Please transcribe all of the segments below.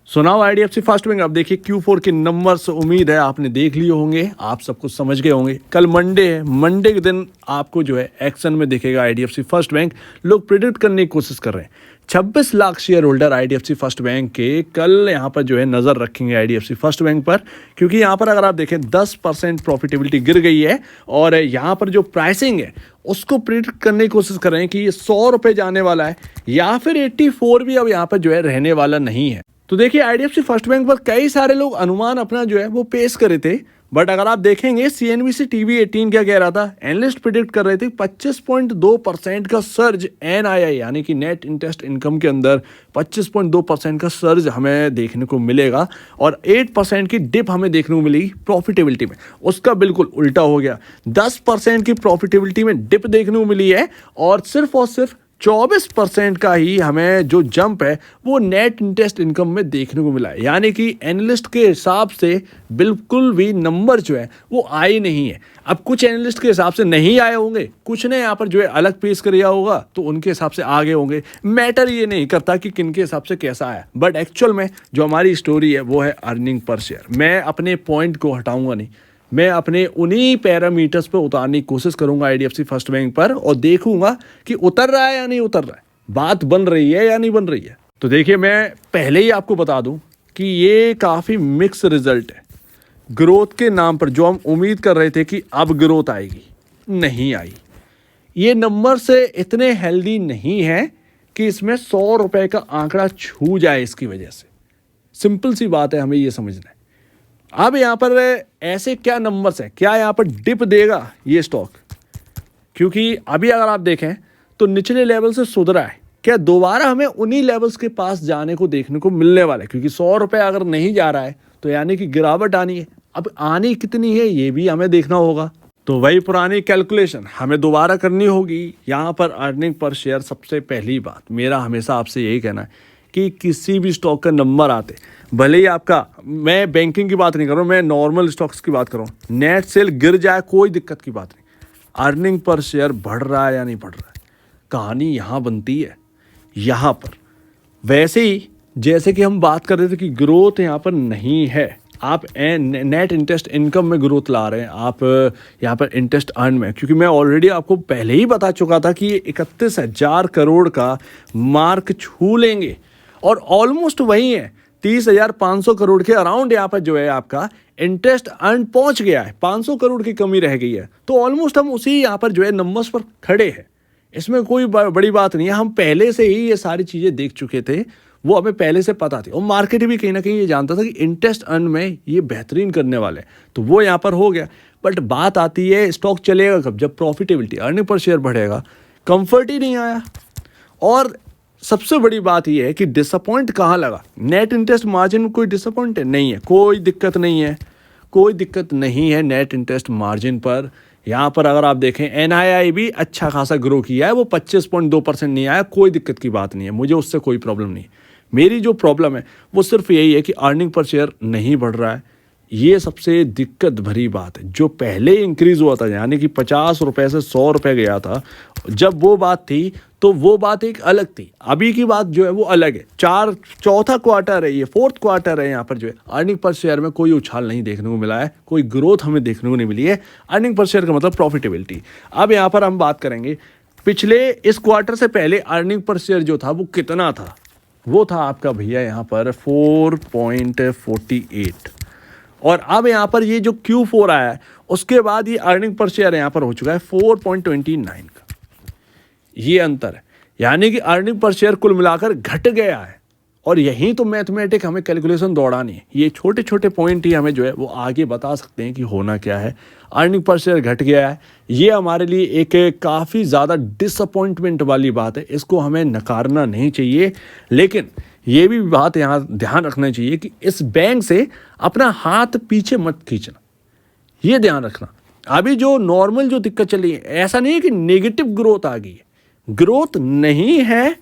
सुनाओ IDFC first bank. अब देखिए Q4 के नंबर्स उम्मीद है आपने देख लिए होंगे, आप सब कुछ समझ गए होंगे। कल मंडे है, मंडे के दिन आपको जो है एक्शन में दिखेगा आईडीएफसी फर्स्ट बैंक। लोग प्रिडिक्ट करने की कोशिश कर रहे हैं। 26 lakh share holder IDFC first bank के कल यहाँ पर जो है नज़र रखेंगे आईडीएफसी फर्स्ट बैंक पर, क्योंकि यहाँ पर अगर आप देखें 10% प्रॉफिटेबिलिटी गिर गई है और यहाँ पर जो प्राइसिंग है उसको प्रिडिक्ट करने की कोशिश कर रहे हैं कि ये 100 रुपये जाने वाला है या फिर 84 भी अब यहाँ पर जो है रहने वाला नहीं है। तो देखिए आईडीएफसी फर्स्ट बैंक पर कई सारे लोग अनुमान अपना जो है वो पेश करे थे, बट अगर आप देखेंगे CNBC TV 18 क्या कह रहा था, एनालिस्ट प्रिडिक्ट कर रहे थे 25.2% का सर्ज NII यानी कि नेट इंटरेस्ट इनकम के अंदर 25.2% का सर्ज हमें देखने को मिलेगा और 8% की डिप हमें देखने को मिलेगी प्रॉफिटेबिलिटी में। उसका बिल्कुल उल्टा हो गया, 10% की प्रॉफिटेबिलिटी में डिप देखने को मिली है और सिर्फ 24% का ही हमें जो जंप है वो नेट इंटरेस्ट इनकम में देखने को मिला है। यानी कि एनालिस्ट के हिसाब से बिल्कुल भी नंबर जो है वो आए नहीं है। अब कुछ एनालिस्ट के हिसाब से नहीं आए होंगे, कुछ ने यहाँ पर जो है अलग पेश किया होगा तो उनके हिसाब से आगे होंगे। मैटर ये नहीं करता कि किन के हिसाब से कैसा आया, बट एक्चुअल में जो हमारी स्टोरी है वो है अर्निंग पर शेयर। मैं अपने पॉइंट को हटाऊंगा नहीं, मैं अपने उन्हीं पैरामीटर्स पर उतारने की कोशिश करूंगा आईडीएफसी फर्स्ट बैंक पर और देखूंगा कि उतर रहा है या नहीं उतर रहा है, बात बन रही है या नहीं बन रही है। तो देखिए मैं पहले ही आपको बता दूं कि ये काफ़ी मिक्स रिजल्ट है। ग्रोथ के नाम पर जो हम उम्मीद कर रहे थे कि अब ग्रोथ आएगी, नहीं आई। ये नंबर से इतने हेल्दी नहीं है कि इसमें 100 रुपये का आंकड़ा छू जाए इसकी वजह से। सिंपल सी बात है, हमें ये समझना है। अब यहाँ पर ऐसे क्या नंबर्स हैं, क्या यहाँ पर डिप देगा ये स्टॉक, क्योंकि अभी अगर आप देखें तो निचले लेवल से सुधरा है। क्या दोबारा हमें उन्हीं लेवल्स के पास जाने को देखने को मिलने वाला है, क्योंकि 100 रुपये अगर नहीं जा रहा है तो यानी कि गिरावट आनी है। अब आनी कितनी है ये भी हमें देखना होगा, तो वही पुरानी कैलकुलेशन हमें दोबारा करनी होगी। यहाँ पर अर्निंग पर शेयर सबसे पहली बात मेरा हमेशा आपसे यही कहना है कि किसी भी स्टॉक का नंबर आते, भले ही आपका, मैं बैंकिंग की बात नहीं कर रहा हूँ, मैं नॉर्मल स्टॉक्स की बात कर रहा हूँ, नेट सेल गिर जाए कोई दिक्कत की बात नहीं, अर्निंग पर शेयर बढ़ रहा है या नहीं बढ़ रहा है, कहानी यहाँ बनती है यहाँ पर। वैसे ही जैसे कि हम बात कर रहे थे कि ग्रोथ यहाँ पर नहीं है, आप नेट इंटरेस्ट इनकम में ग्रोथ ला रहे हैं, आप यहाँ पर इंटरेस्ट अर्न में, क्योंकि मैं ऑलरेडी आपको पहले ही बता चुका था कि ये 31,000 करोड़ का मार्क छू लेंगे और ऑलमोस्ट वही है, 30,500 करोड़ के अराउंड यहाँ पर जो है आपका इंटरेस्ट अर्न पहुँच गया है। 500 करोड़ की कमी रह गई है, तो ऑलमोस्ट हम उसी यहाँ पर जो है नंबर्स पर खड़े हैं। इसमें कोई बड़ी बात नहीं है, हम पहले से ही ये सारी चीज़ें देख चुके थे, वो हमें पहले से पता थी और मार्केट भी कहीं ना कहीं ये जानता था कि इंटरेस्ट अर्न में ये बेहतरीन करने वाले हैं, तो वो यहाँ पर हो गया। बट बात आती है स्टॉक चलेगा कब, जब प्रॉफिटेबिलिटी अर्निंग पर शेयर बढ़ेगा। कंफर्ट ही नहीं आया और सबसे बड़ी बात यह है कि डिसअपॉइंट कहाँ लगा, नेट इंटरेस्ट मार्जिन में कोई डिसअपॉइंट नहीं है, कोई दिक्कत नहीं है, कोई दिक्कत नहीं है नेट इंटरेस्ट मार्जिन पर। यहाँ पर अगर आप देखें NII भी अच्छा खासा ग्रो किया है, वो 25.2% नहीं आया, कोई दिक्कत की बात नहीं है, मुझे उससे कोई प्रॉब्लम नहीं है। मेरी जो प्रॉब्लम है वो सिर्फ यही है कि अर्निंग पर शेयर नहीं बढ़ रहा है, ये सबसे दिक्कत भरी बात है। जो पहले इंक्रीज़ हुआ था यानी कि 50 रुपये से 100 रुपये गया था, जब वो बात थी तो वो बात एक अलग थी, अभी की बात जो है वो अलग है। चौथा क्वार्टर है, ये 4th क्वार्टर है, यहाँ पर जो है अर्निंग पर शेयर में कोई उछाल नहीं देखने को मिला है, कोई ग्रोथ हमें देखने को नहीं मिली है। अर्निंग पर शेयर का मतलब प्रॉफिटेबिलिटी। अब यहाँ पर हम बात करेंगे पिछले इस क्वार्टर से पहले अर्निंग पर शेयर जो था वो कितना था, वो था आपका भैया यहाँ पर 4.48 और अब यहाँ पर ये जो Q4 आया है उसके बाद ये अर्निंग पर शेयर यहाँ पर हो चुका है 4.29 का। ये अंतर है, यानी कि अर्निंग पर शेयर कुल मिलाकर घट गया है और यही तो मैथमेटिक हमें कैलकुलेशन दौड़ानी है। ये छोटे छोटे पॉइंट ही हमें जो है वो आगे बता सकते हैं कि होना क्या है। अर्निंग पर शेयर घट गया है, ये हमारे लिए एक काफ़ी ज़्यादा डिसअपॉइंटमेंट वाली बात है, इसको हमें नकारना नहीं चाहिए। लेकिन ये भी बात यहाँ ध्यान रखना चाहिए कि इस बैंक से अपना हाथ पीछे मत खींचना, ये ध्यान रखना। अभी जो नॉर्मल जो दिक्कत चल रही है, ऐसा नहीं है कि नेगेटिव ग्रोथ आ गई है, ग्रोथ नहीं है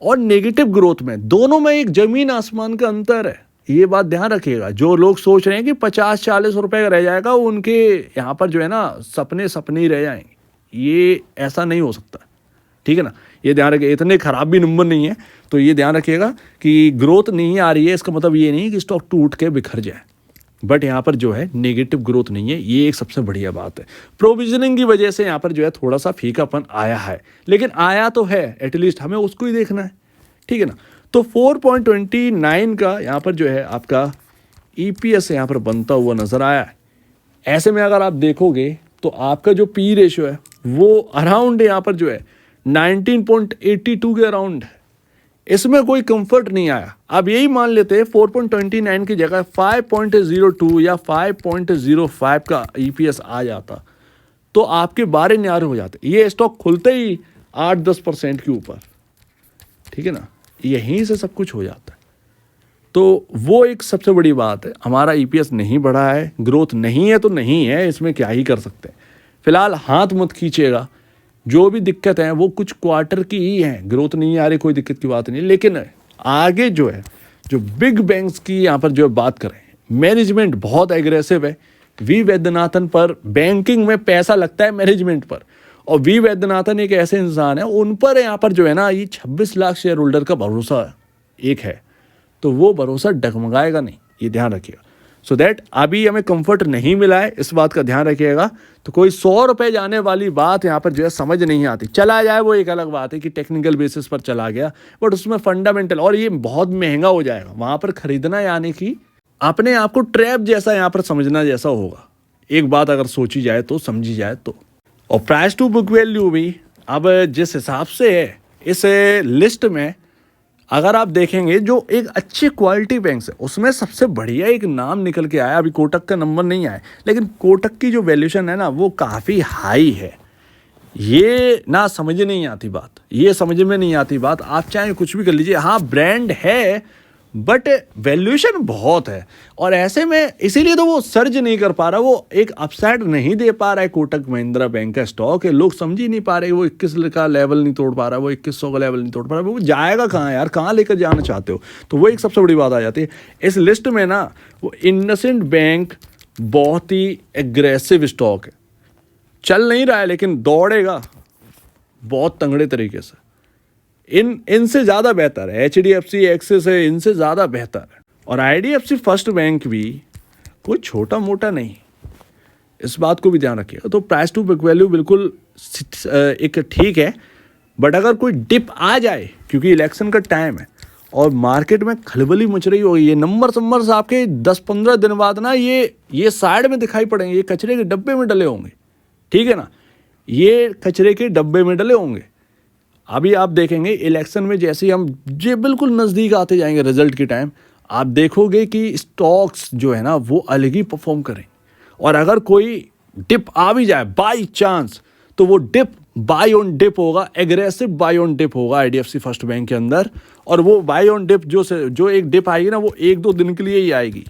और नेगेटिव ग्रोथ में, दोनों में एक जमीन आसमान का अंतर है, ये बात ध्यान रखिएगा। जो लोग सोच रहे हैं कि 50-40 रुपए का रह जाएगा, उनके यहाँ पर जो है ना सपने ही रह जाएंगे, ये ऐसा नहीं हो सकता, ठीक है ना, ये ध्यान रखिए। इतने खराब भी नंबर नहीं है, तो ये ध्यान रखिएगा कि ग्रोथ नहीं आ रही है, इसका मतलब ये नहीं कि स्टॉक टूट के बिखर जाए, बट यहाँ पर जो है नेगेटिव ग्रोथ नहीं है, ये एक सबसे बढ़िया बात है। प्रोविजनिंग की वजह से यहाँ पर जो है थोड़ा सा फीकापन आया है, लेकिन आया तो है, एटलीस्ट हमें उसको ही देखना है, ठीक है ना। तो 4.29 का यहाँ पर जो है आपका EPS यहाँ पर बनता हुआ नजर आया है। ऐसे में अगर आप देखोगे तो आपका जो पी रेशियो है वो अराउंड यहाँ पर जो है 19.82 के अराउंड है, इसमें कोई कंफर्ट नहीं आया। अब यही मान लेते हैं 4.29 की जगह 5.02 या 5.05 का EPS आ जाता तो आपके बारे न्यारे हो जाते, ये स्टॉक खुलते ही 8-10% के ऊपर, ठीक है ना, यहीं से सब कुछ हो जाता है। तो वो एक सबसे बड़ी बात है, हमारा EPS नहीं बढ़ा है, ग्रोथ नहीं है तो नहीं है, इसमें क्या ही कर सकते हैं। फिलहाल हाथ मत खींचेगा, जो भी दिक्कत है वो कुछ क्वार्टर की ही है, ग्रोथ नहीं आ रही कोई दिक्कत की बात नहीं, लेकिन आगे जो है जो बिग बैंक्स की यहाँ पर जो बात करें, मैनेजमेंट बहुत एग्रेसिव है। वी वैद्यनाथन पर बैंकिंग में पैसा लगता है मैनेजमेंट पर, और वी वैद्यनाथन एक ऐसे इंसान है, उन पर यहाँ पर जो है ना ये 26 लाख शेयर होल्डर का भरोसा एक है, तो वो भरोसा डगमगाएगा नहीं, ये ध्यान रखिएगा। सो दैट अभी हमें कंफर्ट नहीं मिला है, इस बात का ध्यान रखिएगा। तो कोई 100 रुपये जाने वाली बात यहाँ पर जो है समझ नहीं आती। चला जाए वो एक अलग बात है कि टेक्निकल बेसिस पर चला गया, बट उसमें फंडामेंटल, और ये बहुत महंगा हो जाएगा वहाँ पर खरीदना, यानी कि अपने आप को ट्रैप जैसा यहाँ पर समझना जैसा होगा, एक बात अगर सोची जाए तो, समझी जाए तो। और प्राइस टू बुक वैल्यू भी अब जिस हिसाब से है इस लिस्ट में, अगर आप देखेंगे जो एक अच्छी क्वालिटी बैंक्स है उसमें सबसे बढ़िया एक नाम निकल के आया, अभी कोटक का नंबर नहीं आया, लेकिन कोटक की जो वैल्यूएशन है ना वो काफ़ी हाई है। ये ना समझ नहीं आती बात, ये समझ में नहीं आती बात, आप चाहे कुछ भी कर लीजिए, हाँ ब्रांड है बट वैल्यूएशन बहुत है, और ऐसे में इसीलिए तो वो सर्ज नहीं कर पा रहा, वो एक अपसाइड नहीं दे पा रहा है। कोटक महिंद्रा बैंक का स्टॉक है, लोग समझ ही नहीं पा रहे, वो 21 का लेवल नहीं तोड़ पा रहा, वो 2100 का लेवल नहीं तोड़ पा रहा, वो जाएगा कहाँ यार, कहाँ लेकर जाना चाहते हो। तो वो एक सबसे बड़ी बात आ जाती है इस लिस्ट में ना, वो इंडसइंड बैंक बहुत ही एग्रेसिव स्टॉक है, चल नहीं रहा है लेकिन दौड़ेगा बहुत तंगड़े तरीके से, इनसे ज़्यादा बेहतर है HDFC एक्सिस है, इनसे ज़्यादा बेहतर है। और IDFC फर्स्ट बैंक भी कोई छोटा मोटा नहीं, इस बात को भी ध्यान रखिएगा। तो प्राइस टू बुक वैल्यू बिल्कुल एक ठीक है, बट अगर कोई डिप आ जाए, क्योंकि इलेक्शन का टाइम है और मार्केट में खलबली मच रही होगी, ये नंबर्स आपके 10-15 दिन बाद ना ये साइड में दिखाई पड़ेंगे, ये कचरे के डब्बे में डले होंगे, ठीक है ना, ये कचरे के डब्बे में डले होंगे। अभी आप देखेंगे इलेक्शन में जैसे हम जो बिल्कुल नज़दीक आते जाएंगे रिजल्ट के टाइम, आप देखोगे कि स्टॉक्स जो है ना वो अलग ही परफॉर्म करें, और अगर कोई डिप आ भी जाए बाई चांस, तो वो डिप बाय ऑन डिप होगा, एग्रेसिव बाय ऑन डिप होगा IDFC फर्स्ट बैंक के अंदर। और वो बाय ऑन डिप जो एक डिप आएगी ना वो 1-2 दिन के लिए ही आएगी,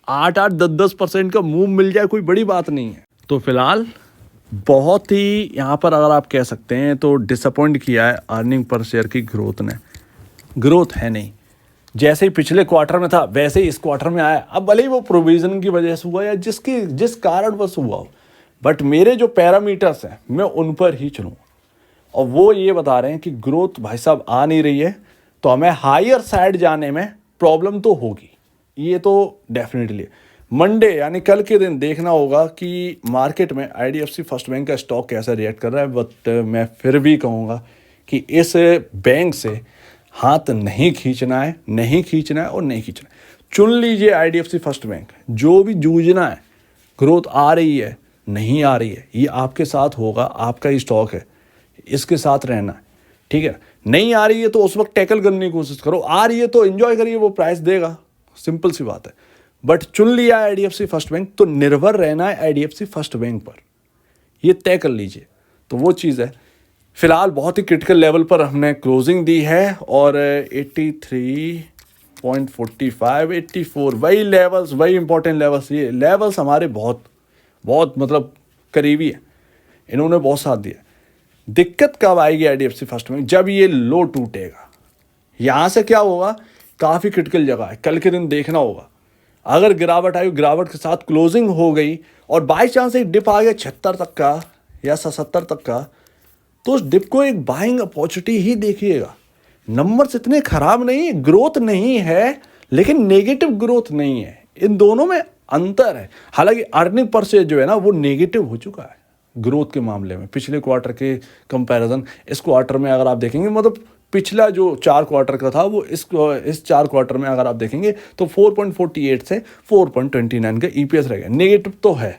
8-8, 10-10% का मूव मिल जाए कोई बड़ी बात नहीं है। तो फिलहाल बहुत ही यहाँ पर अगर आप कह सकते हैं तो डिसअपॉइंट किया है अर्निंग पर शेयर की ग्रोथ ने, ग्रोथ है नहीं, जैसे ही पिछले क्वार्टर में था वैसे ही इस क्वार्टर में आया। अब भले ही वो प्रोविजन की वजह से हुआ या जिस कारण बस हुआ हो, बट मेरे जो पैरामीटर्स हैं मैं उन पर ही चलूँ, और वो ये बता रहे हैं कि ग्रोथ भाई साहब आ नहीं रही है, तो हमें हायर साइड जाने में प्रॉब्लम तो होगी, ये तो डेफिनेटली। मंडे यानी कल के दिन देखना होगा कि मार्केट में IDFC फर्स्ट बैंक का स्टॉक कैसा रिएक्ट कर रहा है, बट मैं फिर भी कहूँगा कि इस बैंक से हाथ नहीं खींचना है, नहीं खींचना है और नहीं खींचना है। चुन लीजिए IDFC फर्स्ट बैंक, जो भी जूझना है, ग्रोथ आ रही है नहीं आ रही है, ये आपके साथ होगा, आपका ही स्टॉक है, इसके साथ रहना है, ठीक है। नहीं आ रही है तो उस वक्त टैकल करने की कोशिश करो, आ रही है तो एंजॉय करिए, वो प्राइस देगा, सिंपल सी बात है। बट चुन लिया है IDFC फर्स्ट बैंक तो निर्भर रहना है IDFC फर्स्ट बैंक पर, ये तय कर लीजिए। तो वो चीज़ है। फिलहाल बहुत ही क्रिटिकल लेवल पर हमने क्लोजिंग दी है, और 83.45, 84 वही लेवल्स, वही इंपॉर्टेंट लेवल्स, ये लेवल्स हमारे बहुत बहुत मतलब करीबी है, इन्होंने बहुत साथ दिया। दिक्कत कब आएगी IDFC फर्स्ट बैंक, जब ये लो टूटेगा। यहाँ से क्या होगा, काफ़ी क्रिटिकल जगह है, कल के दिन देखना होगा। अगर गिरावट आई, गिरावट के साथ क्लोजिंग हो गई और बाई चांस एक डिप आ गया 76 तक का या 77 तक का, तो उस डिप को एक बाइंग अपॉर्चुनिटी ही देखिएगा। नंबर्स इतने खराब नहीं, ग्रोथ नहीं है लेकिन नेगेटिव ग्रोथ नहीं है, इन दोनों में अंतर है। हालांकि अर्निंग पर से जो है ना वो नेगेटिव हो चुका है ग्रोथ के मामले में पिछले क्वार्टर के कंपैरिजन। इस क्वार्टर में अगर आप देखेंगे, मतलब पिछला जो 4 क्वार्टर का था वो इस 4 क्वार्टर में अगर आप देखेंगे तो 4.48 से 4.29 का ईपीएस रहेगा। नेगेटिव तो है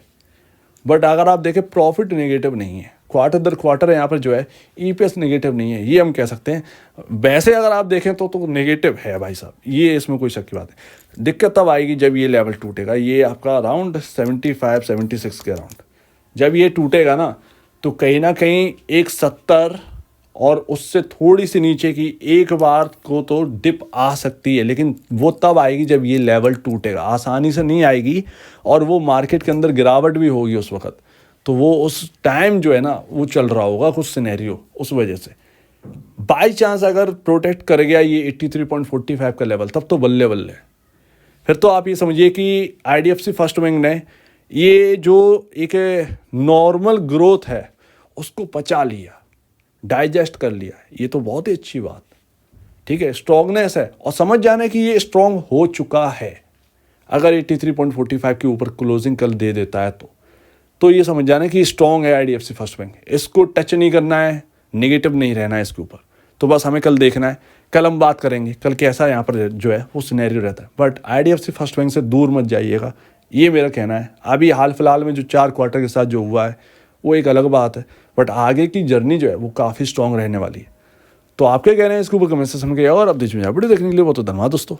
बट अगर आप देखें प्रॉफिट नेगेटिव नहीं है, क्वार्टर दर क्वार्टर यहाँ पर जो है ईपीएस नेगेटिव नहीं है, ये हम कह सकते हैं। वैसे अगर आप देखें तो नेगेटिव है भाई साहब, ये इसमें कोई शक की बात है। दिक्कत तब आएगी जब ये लेवल टूटेगा, ये आपका अराउंड 75-76 के अराउंड जब ये टूटेगा ना, तो कहीं ना कहीं एक 70 और उससे थोड़ी सी नीचे की एक बार को तो डिप आ सकती है, लेकिन वो तब आएगी जब ये लेवल टूटेगा, आसानी से नहीं आएगी। और वो मार्केट के अंदर गिरावट भी होगी उस वक्त, तो वो उस टाइम जो है ना वो चल रहा होगा कुछ सिनेरियो, उस वजह से बाई चांस अगर प्रोटेक्ट कर गया ये 83.45 का लेवल, तब तो बल्ले बल्ले। फिर तो आप ये समझिए कि आईडीएफसी फर्स्ट बैंक ने ये जो एक नॉर्मल ग्रोथ है उसको पचा लिया, डाइजेस्ट कर लिया, ये तो बहुत ही अच्छी बात, ठीक है। स्ट्रॉन्गनेस है और समझ जाना कि ये स्ट्रॉन्ग हो चुका है। अगर 83.45 के ऊपर क्लोजिंग कल दे देता है तो ये समझ जाना कि स्ट्रॉन्ग है आईडीएफसी फर्स्ट बैंक, इसको टच नहीं करना है, नेगेटिव नहीं रहना है इसके ऊपर। तो बस हमें कल देखना है, कल हम बात करेंगे कल कैसा यहाँ पर जो है वो सिनेरियो रहता है। बट आईडीएफसी फर्स्ट बैंक से दूर मत जाइएगा, ये मेरा कहना है। अभी हाल फिलहाल में जो 4 क्वार्टर के साथ जो हुआ है वो एक अलग बात है, बट आगे की जर्नी जो है वो काफ़ी स्ट्रॉन्ग रहने वाली है। तो आप क्या कह रहे हैं इसके ऊपर कमेंट सेक्शन में, और अब वीडियो देखने के लिए बहुत धन्यवाद दोस्तों।